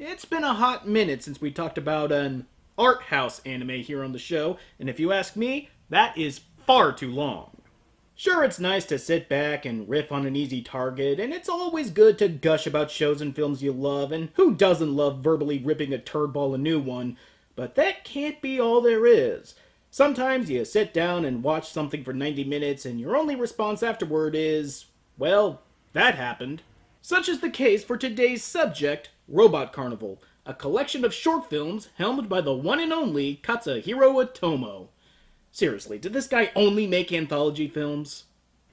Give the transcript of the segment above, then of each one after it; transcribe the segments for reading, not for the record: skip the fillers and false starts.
it's been a hot minute since we talked about an art house anime here on the show, and if you ask me, that is far too long. Sure, it's nice to sit back and riff on an easy target, and it's always good to gush about shows and films you love, and who doesn't love verbally ripping a turd ball a new one? But that can't be all there is. Sometimes you sit down and watch something for 90 minutes, and your only response afterward is, well, that happened. Such is the case for today's subject, Robot Carnival, a collection of short films helmed by the one and only Katsuhiro Otomo. Seriously, did this guy only make anthology films?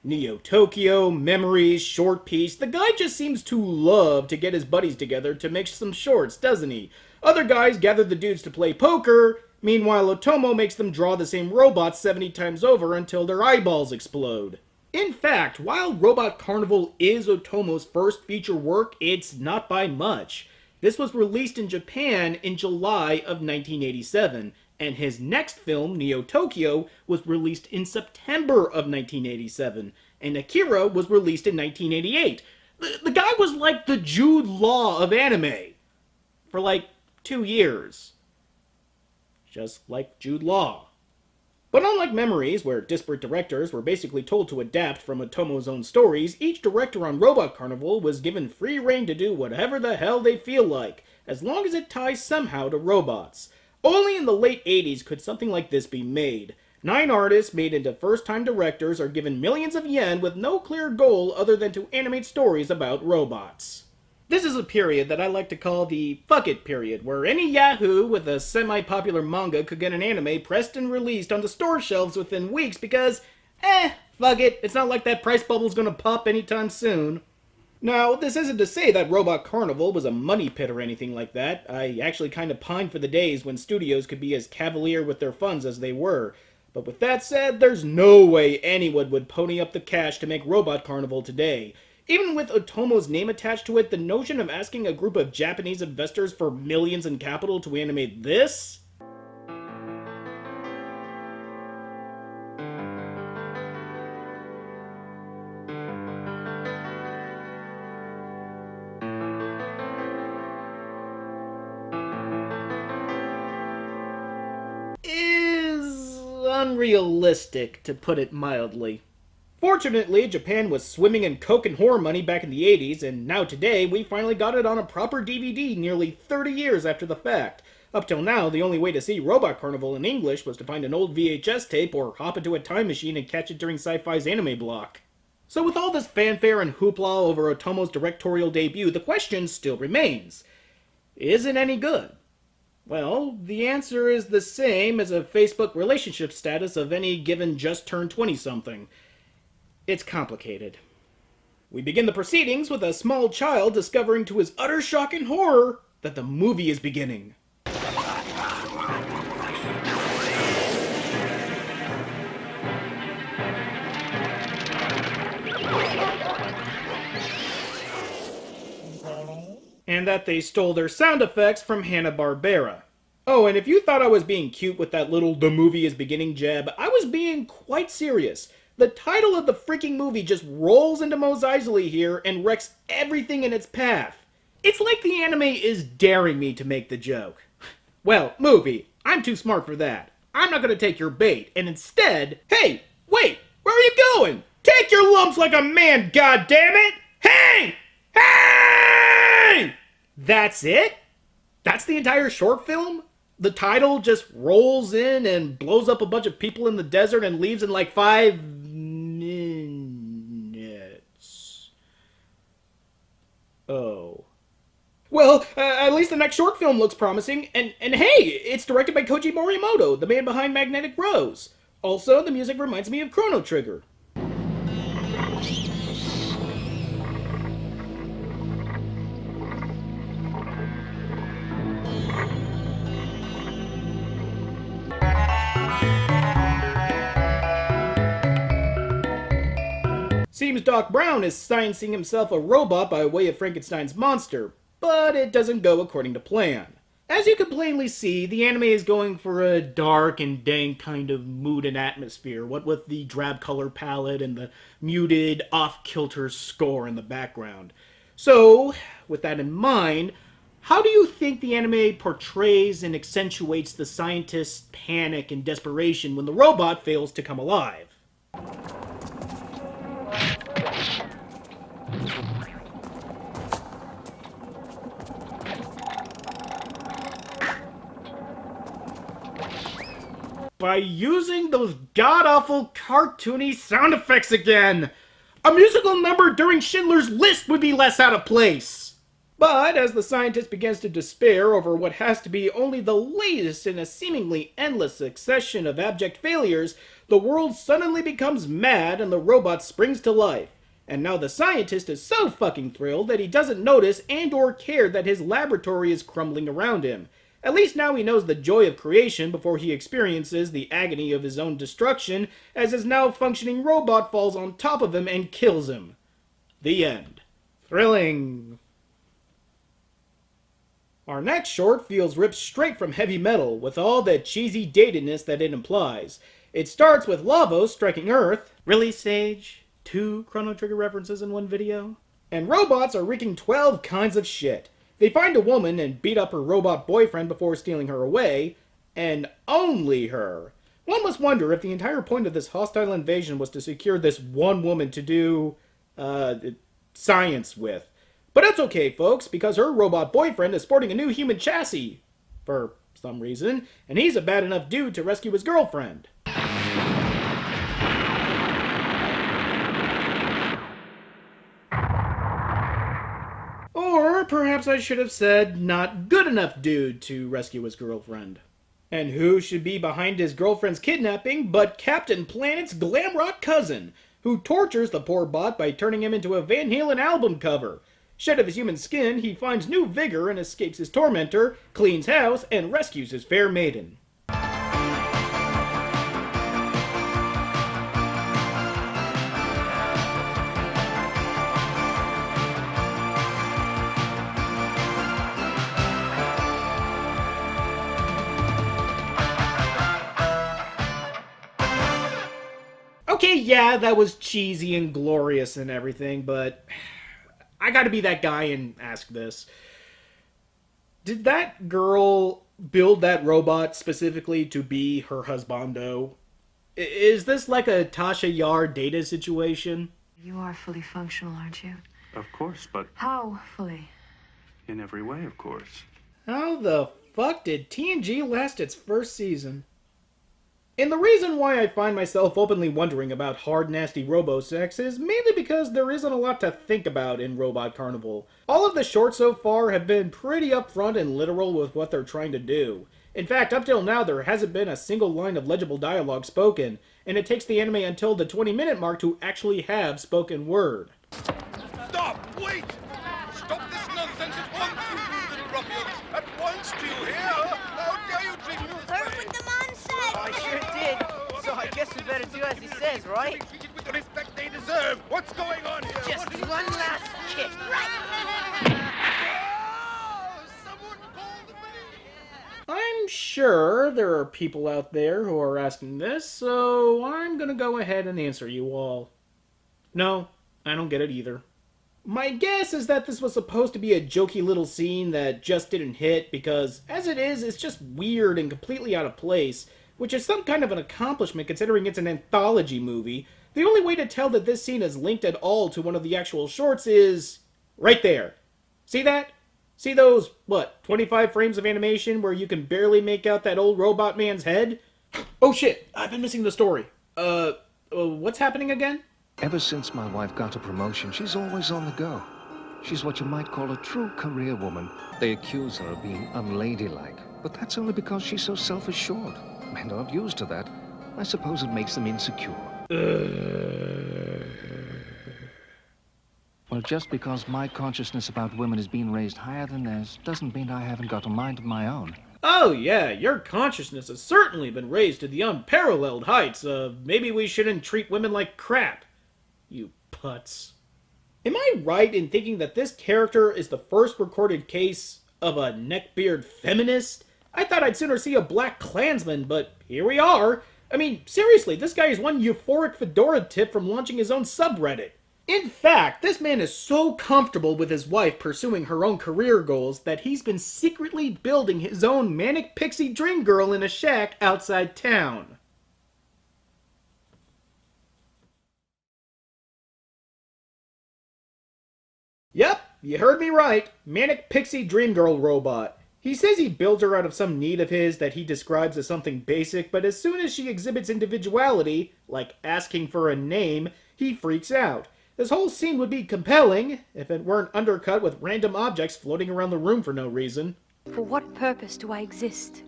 Neo Tokyo, Memories, Short Piece, the guy just seems to love to get his buddies together to make some shorts, doesn't he? Other guys gather the dudes to play poker, meanwhile Otomo makes them draw the same robots 70 times over until their eyeballs explode. In fact, while Robot Carnival is Otomo's first feature work, it's not by much. This was released in Japan in July of 1987, and his next film, Neo Tokyo, was released in September of 1987, and Akira was released in 1988. The guy was like the Jude Law of anime for like 2 years. Just like Jude Law. But unlike Memories, where disparate directors were basically told to adapt from Otomo's own stories, each director on Robot Carnival was given free rein to do whatever the hell they feel like, as long as it ties somehow to robots. Only in the late 80s could something like this be made. 9 artists made into first-time directors are given millions of yen with no clear goal other than to animate stories about robots. This is a period that I like to call the fuck it period, where any yahoo with a semi-popular manga could get an anime pressed and released on the store shelves within weeks because, fuck it, it's not like that price bubble's gonna pop anytime soon. Now, this isn't to say that Robot Carnival was a money pit or anything like that. I actually kind of pine for the days when studios could be as cavalier with their funds as they were. But with that said, there's no way anyone would pony up the cash to make Robot Carnival today. Even with Otomo's name attached to it, the notion of asking a group of Japanese investors for millions in capital to animate this? Is unrealistic, to put it mildly. Fortunately, Japan was swimming in coke and horror money back in the 80s, and now today we finally got it on a proper DVD nearly 30 years after the fact. Up till now, the only way to see Robot Carnival in English was to find an old VHS tape or hop into a time machine and catch it during Sci-Fi's Anime Block. So with all this fanfare and hoopla over Otomo's directorial debut, the question still remains. Is it any good? Well, the answer is the same as a Facebook relationship status of any given just-turned 20-something. It's complicated. We begin the proceedings with a small child discovering to his utter shock and horror that the movie is beginning. And that they stole their sound effects from Hanna-Barbera. Oh, and if you thought I was being cute with that little "the movie is beginning" jab, I was being quite serious. The title of the freaking movie just rolls into Mos Eisley here and wrecks everything in its path. It's like the anime is daring me to make the joke. Well, movie, I'm too smart for that. I'm not gonna take your bait, and instead, hey, wait, where are you going? Take your lumps like a man, goddammit! Hey! Hey! That's it? That's the entire short film? The title just rolls in and blows up a bunch of people in the desert and leaves in like 5 minutes. Oh. Well, at least the next short film looks promising, and hey, it's directed by Koji Morimoto, the man behind Magnetic Rose. Also, the music reminds me of Chrono Trigger. Seems Doc Brown is sciencing himself a robot by way of Frankenstein's monster, but it doesn't go according to plan. As you can plainly see, the anime is going for a dark and dank kind of mood and atmosphere, what with the drab color palette and the muted, off-kilter score in the background. So, with that in mind, How do you think the anime portrays and accentuates the scientist's panic and desperation when the robot fails to come alive? By using those god-awful cartoony sound effects again! A musical number during Schindler's List would be less out of place! But as the scientist begins to despair over what has to be only the latest in a seemingly endless succession of abject failures, the world suddenly becomes mad and the robot springs to life. And now the scientist is so fucking thrilled that he doesn't notice and or care that his laboratory is crumbling around him. At least now he knows the joy of creation before he experiences the agony of his own destruction as his now functioning robot falls on top of him and kills him. The end. Thrilling. Our next short feels ripped straight from heavy metal with all the cheesy datedness that it implies. It starts with Lavos striking Earth. Really, Sage? 2 Chrono Trigger references in one video? And robots are wreaking 12 kinds of shit. They find a woman and beat up her robot boyfriend before stealing her away, and only her. One must wonder if the entire point of this hostile invasion was to secure this one woman to do, science with. But that's okay, folks, because her robot boyfriend is sporting a new human chassis, for some reason, and he's a bad enough dude to rescue his girlfriend. Or perhaps I should have said, not good enough dude to rescue his girlfriend. And who should be behind his girlfriend's kidnapping but Captain Planet's glam rock cousin, who tortures the poor bot by turning him into a Van Halen album cover. Shed of his human skin, he finds new vigor and escapes his tormentor, cleans house, and rescues his fair maiden. Okay, yeah, that was cheesy and glorious and everything, but I gotta be that guy and ask this. Did that girl build that robot specifically to be her husbando? Is this like a Tasha Yar Data situation? You are fully functional, aren't you? Of course, but How fully? in every way, of course. How the fuck did TNG last its first season? And the reason why I find myself openly wondering about hard, nasty robo-sex is mainly because there isn't a lot to think about in Robot Carnival. All of the shorts so far have been pretty upfront and literal with what they're trying to do. In fact, up till now, there hasn't been a single line of legible dialogue spoken, and it takes the anime until the 20-minute mark to actually have spoken word. Stop! Wait! Stop this nonsense at once, you little ruffians! At once, do you hear? How dare you treat me with Heard what the man said! I sure did. So I guess we better do as he says, right? treated with the respect they deserve. What's going on here? Just one last kick. Oh, someone call the police! I'm sure there are people out there who are asking this, so I'm gonna go ahead and answer you all. No, I don't get it either. My guess is that this was supposed to be a jokey little scene that just didn't hit because, as it is, it's just weird and completely out of place, which is some kind of an accomplishment considering it's an anthology movie. The only way to tell that this scene is linked at all to one of the actual shorts is right there. See that? See those, 25 frames of animation where you can barely make out that old robot man's head? Oh shit, I've been missing the story. What's happening again? Ever since my wife got a promotion, she's always on the go. She's what you might call a true career woman. They accuse her of being unladylike, but that's only because she's so self-assured. Men aren't used to that. I suppose it makes them insecure. Well, just because my consciousness about women is being raised higher than theirs doesn't mean I haven't got a mind of my own. Oh yeah, your consciousness has certainly been raised to the unparalleled heights of maybe we shouldn't treat women like crap. You putz. Am I right in thinking that this character is the first recorded case of a neckbeard feminist? I thought I'd sooner see a black Klansman, but here we are. I mean, seriously, this guy is one euphoric fedora tip from launching his own subreddit. In fact, this man is so comfortable with his wife pursuing her own career goals that he's been secretly building his own manic pixie dream girl in a shack outside town. Yep, you heard me right. Manic Pixie Dream Girl robot. He says he built her out of some need of his that he describes as something basic, but as soon as she exhibits individuality, like asking for a name, he freaks out. This whole scene would be compelling if it weren't undercut with random objects floating around the room for no reason. For what purpose do I exist?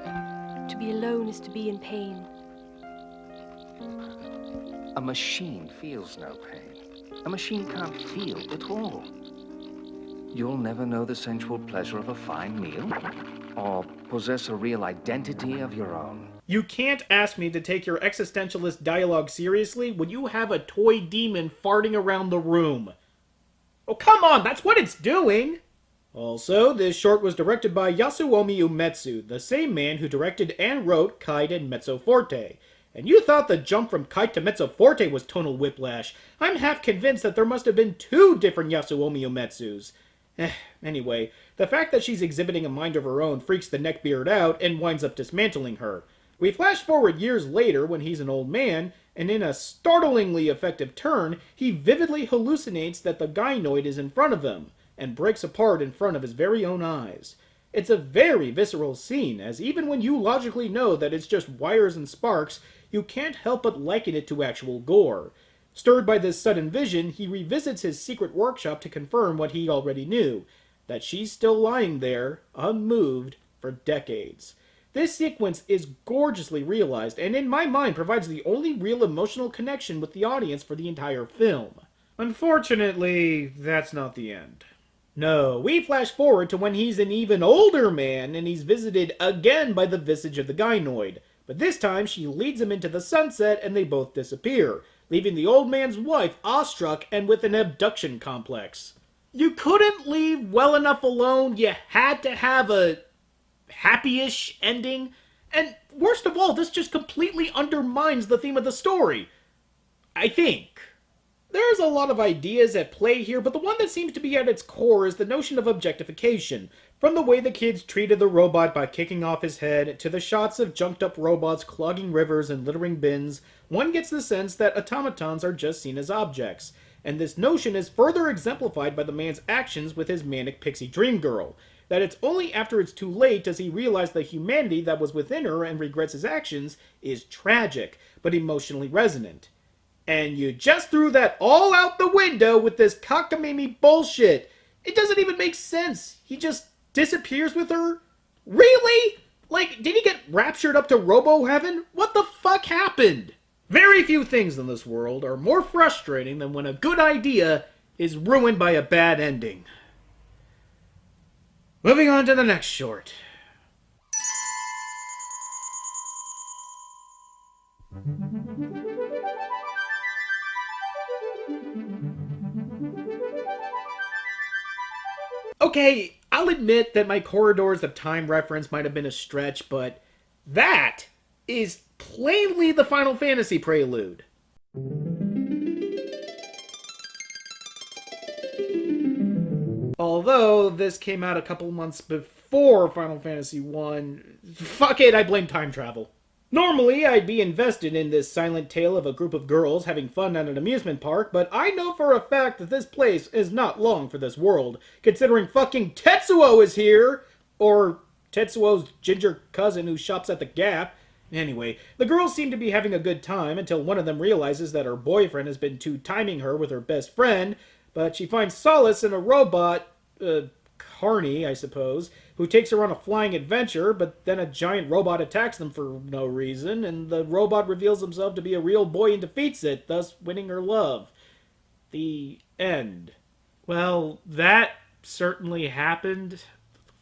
To be alone is to be in pain. A machine feels no pain. A machine can't feel at all. You'll never know the sensual pleasure of a fine meal, or possess a real identity of your own. You can't ask me to take your existentialist dialogue seriously when you have a toy demon farting around the room. Oh, come on, that's what it's doing! Also, this short was directed by Yasuomi Umetsu, the same man who directed and wrote Kite and Mezzo Forte. And you thought the jump from Kite to Mezzo Forte was tonal whiplash. I'm half convinced that there must have been 2 different Yasuomi Umetsus. Anyway, the fact that she's exhibiting a mind of her own freaks the neckbeard out and winds up dismantling her. We flash forward years later when he's an old man, and in a startlingly effective turn, he vividly hallucinates that the gynoid is in front of him, and breaks apart in front of his very own eyes. It's a very visceral scene, as even when you logically know that it's just wires and sparks, you can't help but liken it to actual gore. Stirred by this sudden vision, he revisits his secret workshop to confirm what he already knew, that she's still lying there, unmoved, for decades. This sequence is gorgeously realized, and in my mind provides the only real emotional connection with the audience for the entire film. Unfortunately, that's not the end. No, we flash forward to when he's an even older man, and he's visited again by the visage of the gynoid. But this time, she leads him into the sunset, and they both disappear, leaving the old man's wife awestruck and with an abduction complex. You couldn't leave well enough alone, you had to have a happy-ish ending, and worst of all, this just completely undermines the theme of the story. I think. There's a lot of ideas at play here, but the one that seems to be at its core is the notion of objectification. From the way the kids treated the robot by kicking off his head, to the shots of junked-up robots clogging rivers and littering bins, one gets the sense that automatons are just seen as objects. And this notion is further exemplified by the man's actions with his manic pixie dream girl. That it's only after it's too late does he realize the humanity that was within her and regrets his actions is tragic, but emotionally resonant. And you just threw that all out the window with this cockamamie bullshit. It doesn't even make sense. He just disappears with her? Really? Like, did he get raptured up to Robo-Heaven? What the fuck happened? Very few things in this world are more frustrating than when a good idea is ruined by a bad ending. Moving on to the next short. Okay, I'll admit that my Corridors of Time reference might have been a stretch, but that is plainly the Final Fantasy prelude. Although this came out a couple months before Final Fantasy 1, fuck it, I blame time travel. Normally, I'd be invested in this silent tale of a group of girls having fun at an amusement park, but I know for a fact that this place is not long for this world, considering fucking Tetsuo is here! Or Tetsuo's ginger cousin who shops at the Gap. Anyway, the girls seem to be having a good time until one of them realizes that her boyfriend has been two-timing her with her best friend, but she finds solace in a robot, Carney, I suppose, who takes her on a flying adventure, but then a giant robot attacks them for no reason, and the robot reveals himself to be a real boy and defeats it, thus winning her love. The end. Well, that certainly happened.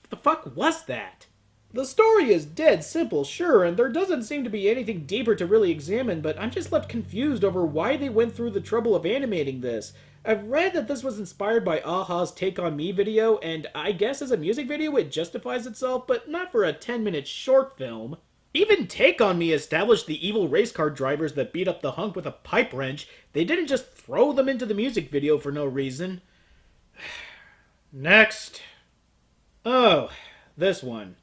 What the fuck was that? The story is dead simple, sure, and there doesn't seem to be anything deeper to really examine, but I'm just left confused over why they went through the trouble of animating this. I've read that this was inspired by a-ha's Take On Me video, and I guess as a music video it justifies itself, but not for a 10-minute short film. Even Take On Me established the evil race car drivers that beat up the hunk with a pipe wrench. They didn't just throw them into the music video for no reason. Next. Oh, this one.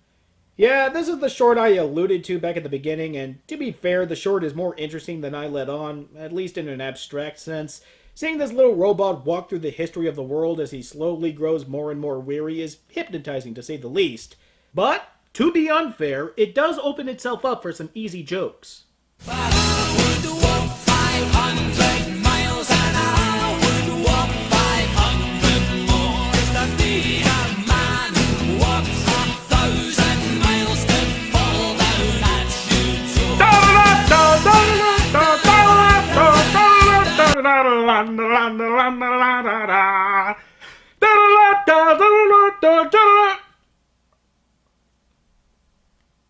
Yeah, this is the short I alluded to back at the beginning, and to be fair, the short is more interesting than I let on, at least in an abstract sense. Seeing this little robot walk through the history of the world as he slowly grows more and more weary is hypnotizing to say the least. But, to be unfair, it does open itself up for some easy jokes.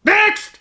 Next!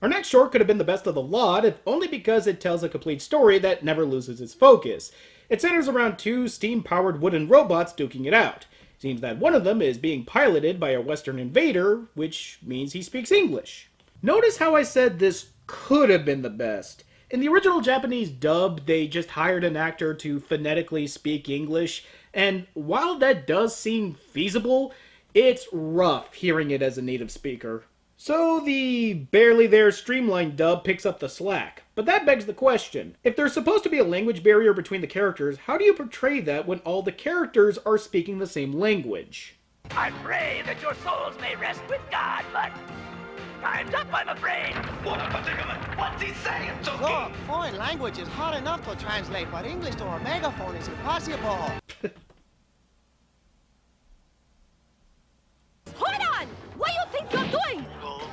Our next short could have been the best of the lot, if only because it tells a complete story that never loses its focus. It centers around two steam-powered wooden robots duking it out. Seems that one of them is being piloted by a Western invader, which means he speaks English. Notice how I said this could have been the best. In the original Japanese dub, they just hired an actor to phonetically speak English, and while that does seem feasible, it's rough hearing it as a native speaker. So the barely there streamlined dub picks up the slack. But that begs the question, if there's supposed to be a language barrier between the characters, how do you portray that when all the characters are speaking the same language? I pray that your souls may rest with God, but time's up, I'm afraid. What a predicament! What's he saying, Tuki? Look, foreign language is hard enough to translate, but English to a megaphone is impossible. Hold on! What do you think you're doing?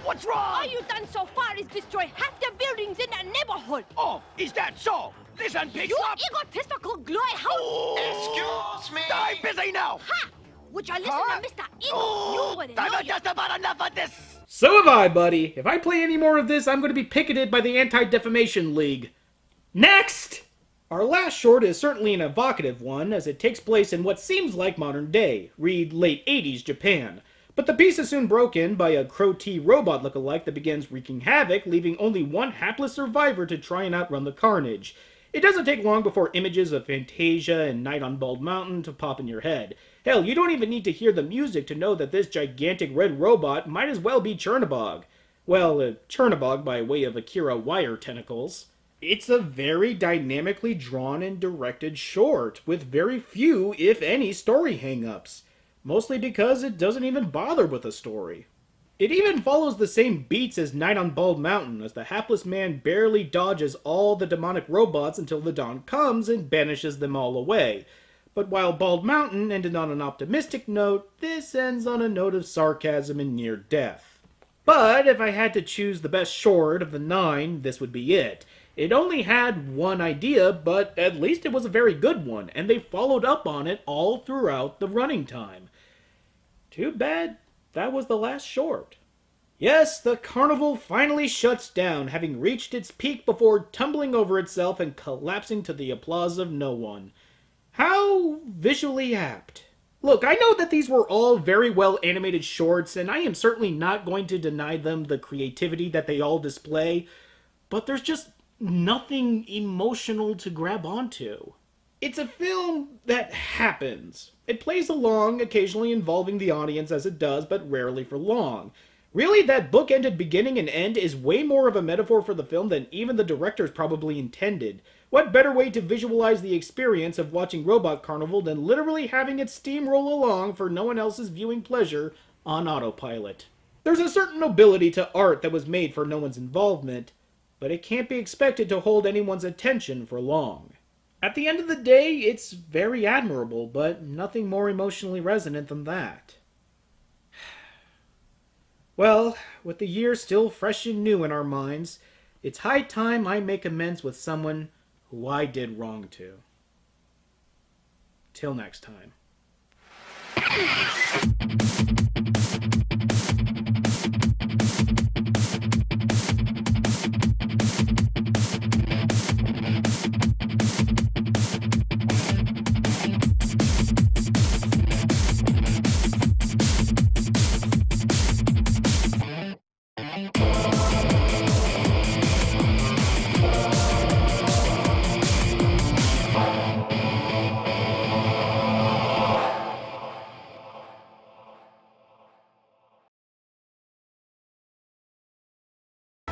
What's wrong? All you've done so far is destroy half the buildings in that neighborhood. Oh, is that so? Listen, pig You slop. egotistical glory hound! Excuse me! I'm busy now. Ha! Would you listen Huh? to Mr. Eagle? You wouldn't know I've you. just about enough of this. So have I, buddy. If I play any more of this, I'm going to be picketed by the Anti-Defamation League. Next! Our last short is certainly an evocative one, as it takes place in what seems like modern day, read late 80s Japan. But the piece is soon broken by a Crow-T robot lookalike that begins wreaking havoc, leaving only one hapless survivor to try and outrun the carnage. It doesn't take long before images of Fantasia and Night on Bald Mountain to pop in your head. Hell, you don't even need to hear the music to know that this gigantic red robot might as well be Chernabog. Well, Chernabog by way of Akira wire tentacles. It's a very dynamically drawn and directed short, with very few, if any, story hang-ups. Mostly because it doesn't even bother with a story. It even follows the same beats as Night on Bald Mountain, as the hapless man barely dodges all the demonic robots until the dawn comes and banishes them all away. But while Bald Mountain ended on an optimistic note, this ends on a note of sarcasm and near death. But if I had to choose the best short of the 9, this would be it. It only had one idea, but at least it was a very good one, and they followed up on it all throughout the running time. Too bad that was the last short. Yes, the Carnival finally shuts down, having reached its peak before tumbling over itself and collapsing to the applause of no one. How visually apt. Look, I know that these were all very well animated shorts, and I am certainly not going to deny them the creativity that they all display, but there's just nothing emotional to grab onto. It's a film that happens. It plays along, occasionally involving the audience as it does, but rarely for long. Really, that book-ended beginning and end is way more of a metaphor for the film than even the directors probably intended. What better way to visualize the experience of watching Robot Carnival than literally having it steamroll along for no one else's viewing pleasure on autopilot? There's a certain nobility to art that was made for no one's involvement, but it can't be expected to hold anyone's attention for long. At the end of the day, it's very admirable, but nothing more emotionally resonant than that. Well, with the year still fresh and new in our minds, it's high time I make amends with someone who I did wrong to. Till next time.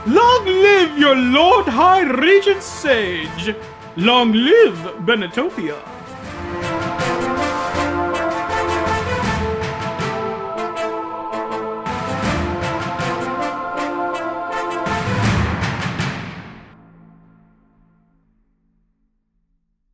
Long live your Lord High Regent Sage! Long live Benetopia!